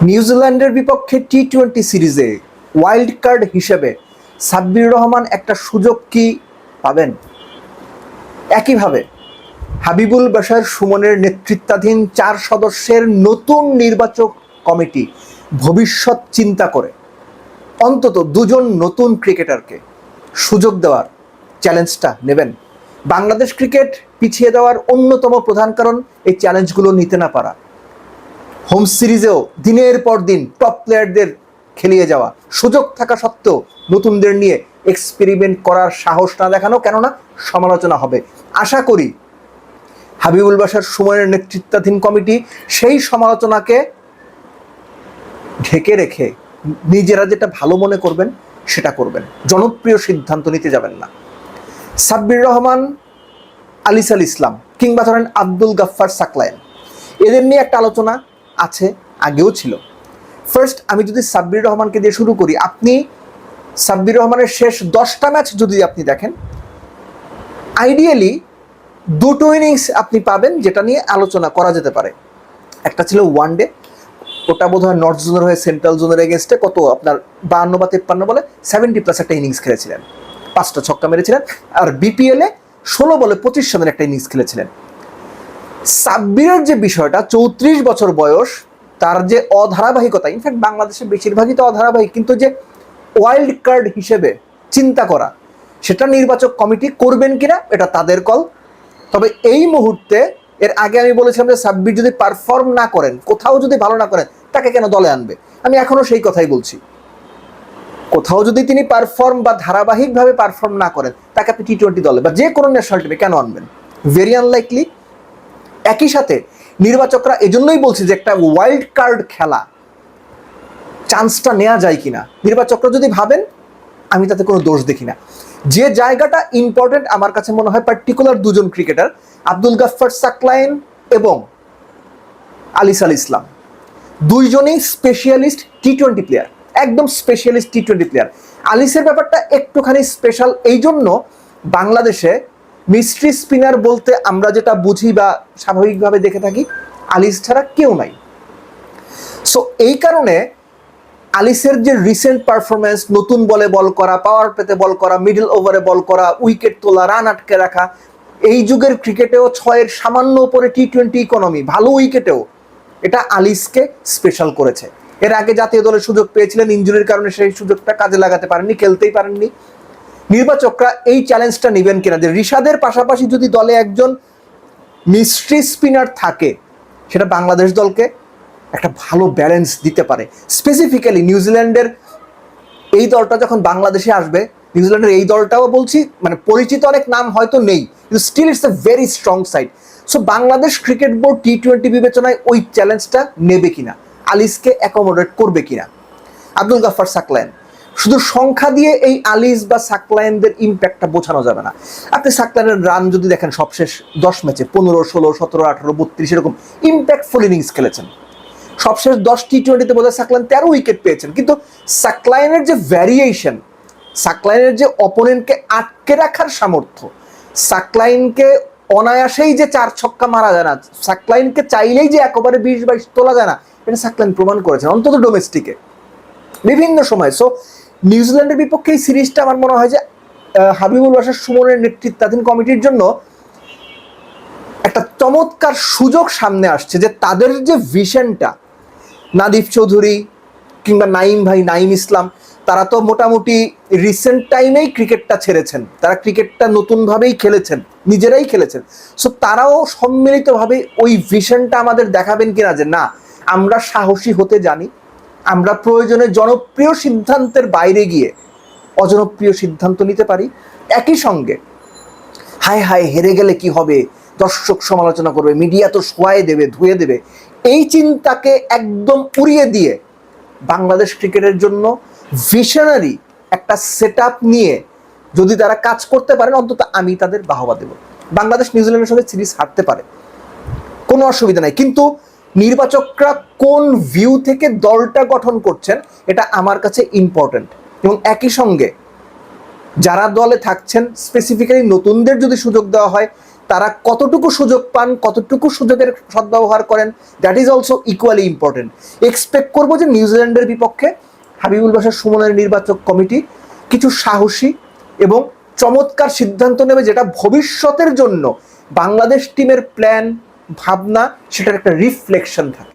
নিউজিল্যান্ডের বিপক্ষে টি-20 সিরিজে ওয়াইল্ড কার্ড হিসেবে সাব্বির রহমান একটা সুযোগ কি পাবেন? একইভাবে হাবিবুল বাশার সুমনের নেতৃত্বাধীন 4 সদস্যের নতুন নির্বাচক কমিটি ভবিষ্যৎ চিন্তা করে অন্তত 2 জন নতুন ক্রিকেটারকে সুযোগ দেওয়ার চ্যালেঞ্জটা নেবেন। বাংলাদেশ ক্রিকেট পিছিয়ে দেওয়ার অন্যতম প্রধান কারণ এই চ্যালেঞ্জগুলো নিতে না পারা। হোম সিরিজেও দিনের পর দিন টপ প্লেয়ারদের খেলিয়ে যাওয়া, সুযোগ থাকা সত্ত্বেও নতুনদের নিয়ে এক্সপেরিমেন্ট করার সাহস না দেখানো, কেননা সমালোচনা হবে। আশা করি হাবিবুল বাশার সুমনের নেতৃত্বাধীন কমিটি সেই সমালোচনাকে ঢেকে রেখে নিজেরা যেটা ভালো মনে করবেন সেটা করবেন, জনপ্রিয় সিদ্ধান্ত নিতে যাবেন না। সাব্বির রহমান, আলিসাল ইসলাম কিংবা ধরেন আব্দুল গাফফার সাকলায়েন, এদের নিয়ে একটা আলোচনা আছে, আগেও ছিল। ফার্স্ট আমি যদি সাব্বির রহমানকে দিয়ে শুরু করি, আপনি সাব্বির রহমানের শেষ 10টা ম্যাচ যদি আপনি দেখেন, আইডিয়ালি 2টো ইনিংস আপনি পাবেন যেটা নিয়ে আলোচনা করা যেতে পারে। একটা ছিল ওয়ানডে, ওটা বোধ হয় নর্থ জোনের হয়ে সেন্ট্রাল জোনের এগেনস্টে কত আপনার 52 বা 53 বলে 70+ একটা ইনিংস খেলেছিলেন, 5টা ছক্কা মেরেছিলেন। আর বিপিএলে 16 বলে 25 রানের একটা ইনিংস খেলেছিলেন। সাব্বিরের যে বিষয়টা, 34 বছর বয়স, তার যে অধারাবাহিকতা, ইনফ্যাক্ট বাংলাদেশে বেশিরভাগই তো অধারাবাহিক, কিন্তু যে ওয়াইল্ড কার্ড হিসেবে চিন্তা করা, সেটা নির্বাচক কমিটি করবেন কিনা এটা তাদের কল। তবে এই মুহূর্তে, এর আগে আমি বলেছিলাম যে সাব্বির যদি পারফর্ম না করেন, কোথাও যদি ভালো না করেন, তাকে কেন দলে আনবে? আমি এখনো সেই কথাই বলছি। কোথাও যদি তিনি পারফর্ম বা ধারাবাহিকভাবে পারফর্ম না করেন, তাকে আপনি টি-20 দলে বা যে কোনো ন্যাশনাল টিমে কেন আনবেন? Very unlikely. একই সাথে নির্বাচকরা এজন্যই বলছে যে একটা ওয়াইল্ড কার্ড খেলা, চান্সটা নেওয়া যায় কিনা, নির্বাচকরা যদি ভাবেন, আমি তাতে কোনো দোষ দেখি না। যে জায়গাটা ইম্পর্টেন্ট আমার কাছে মনে হয় পার্টিকুলার 2 জন ক্রিকেটার, আব্দুল গাফফার সাকলায়েন এবং আলিসাল ইসলাম, 2 জনেই স্পেশালিস্ট টি-20 প্লেয়ার, একদম স্পেশালিস্ট টি-20 প্লেয়ার। আলিসের ব্যাপারটা একটুখানি স্পেশাল এই জন্য, বাংলাদেশে মিস্ট্রি স্পিনার বলতে আমরা যেটা বুঝি বা স্বাভাবিকভাবে দেখে থাকি, আলিস ছাড়া কেউ নাই। সো এই কারণে আলিসের যে রিসেন্ট পারফরমেন্স, নতুন বলে বল করা, পাওয়ার প্লেতে বল করা, মিডল ওভারে বল করা, উইকেট তোলা, রান আটকে রাখা, এই যুগের ক্রিকেটেও 6-এর সামান্য উপরে টি-20 ইকোনমি, ভালো উইকেটেও, এটা আলিসকে স্পেশাল করেছে। এর আগে জাতীয় দলে সুযোগ পেয়েছিলেন, ইনজুরির কারণে সেই সুযোগটা কাজে লাগাতে পারেননি, খেলতেই পারেননি। নির্বাচকরা এই চ্যালেঞ্জটা নেবেন কিনা যে রিশাদের পাশাপাশি যদি দলে একজন মিস্ট্রি স্পিনার থাকে, সেটা বাংলাদেশ দলকে একটা ভালো ব্যালেন্স দিতে পারে। স্পেসিফিক্যালি নিউজিল্যান্ডের এই দলটা যখন বাংলাদেশে আসবে, নিউজিল্যান্ডের এই দলটাও বলছি, মানে পরিচিত অনেক নাম হয়তো নেই, কিন্তু still it's a very strong side. So Bangladesh cricket board টি-20 বিবেচনায় ওই চ্যালেঞ্জটা নেবে কিনা, আলিসকে অ্যাকোমোডেট করবে কিনা। আব্দুল গাফফার সাকলায়েন, শুধু সংখ্যা দিয়ে এই আলিস বা সাকলায়েনদের ইম্প্যাক্টটা বোঝানো যাবে না। আপনি সাকলায়েনের রান যদি দেখেন, সবশেষ 10 ম্যাচে 15, 16, 17, 18, 32 এরকম ইম্প্যাক্টফুল ইনিংস খেলেছেন। সবশেষ 10 টি-20তে বোধহয় সাকলায়েন 13 উইকেট পেয়েছেন। কিন্তু সাকলায়েনের যে ভ্যারিয়েশন, সাকলায়েনের যে অপোনেন্টকে আটকে রাখার সামর্থ্য, সাকলায়েনকে অনায়াসেই যে 4 ছক্কা মারা যায় না, সাকলায়েনকে চাইলেই যে একেবারে 20-22 তোলা যায় না, এটা সাকলায়েন প্রমাণ করেছেন, অন্তত ডোমেস্টিকে বিভিন্ন সময়। সো নিউজিল্যান্ডের বিপক্ষে এই সিরিজটা আমার মনে হয় যে হাবিবুল বাশার সুমনের নেতৃত্বাধীন কমিটির জন্য একটা চমৎকার সুযোগ সামনে আসছে, যে তাদের যে ভিশনটা, নাদিফ চৌধুরী কিংবা নাইম ভাই, নাইম ইসলাম, তারা তো মোটামুটি রিসেন্ট টাইমেই ক্রিকেটটা ছেড়েছেন, তারা ক্রিকেটটা নতুনভাবেই খেলেছেন, নিজেরাই খেলেছেন। সো তারাও সম্মিলিতভাবে ওই ভিশনটা আমাদের দেখাবেন কিনা যে না, আমরা সাহসী হতে জানি, আমরা প্রয়োজনে জনপ্রিয় সিদ্ধান্তের বাইরে গিয়ে অজনপ্রিয় সিদ্ধান্ত নিতে পারি। একই সঙ্গে হায় হায় হেরে গেলে কি হবে, দর্শক সমালোচনা করবে, মিডিয়া তো শোয়াই দেবে, ধুয়ে দেবে, এই চিন্তাকে একদম উড়িয়ে দিয়ে বাংলাদেশ ক্রিকেটের জন্য ভিশনারি একটা সেট আপ নিয়ে যদি তারা কাজ করতে পারেন, অন্তত আমি তাদের বাহবা দেব। বাংলাদেশ নিউজিল্যান্ডের সঙ্গে সিরিজ হারতে পারে, কোনো অসুবিধা নাই, কিন্তু নির্বাচকরা কোন ভিউ থেকে দলটা গঠন করছেন, এটা আমার কাছে ইম্পর্টেন্ট। এবং একই সঙ্গে যারা দলে থাকছেন, স্পেসিফিক্যালি নতুনদের যদি সুযোগ দেওয়া হয়, তারা কতটুকু সুযোগ পান, কতটুকু সুযোগের সদ্ব্যবহার করেন, that is also equally important. Expect করবো যে নিউজিল্যান্ডের বিপক্ষে হাবিবুল বাশার সুমনের নির্বাচক কমিটি কিছু সাহসী এবং চমৎকার সিদ্ধান্ত নেবে, যেটা ভবিষ্যতের জন্য বাংলাদেশ টিমের প্ল্যান, ভাবনা, সেটার একটা রিফ্লেকশন থাকে।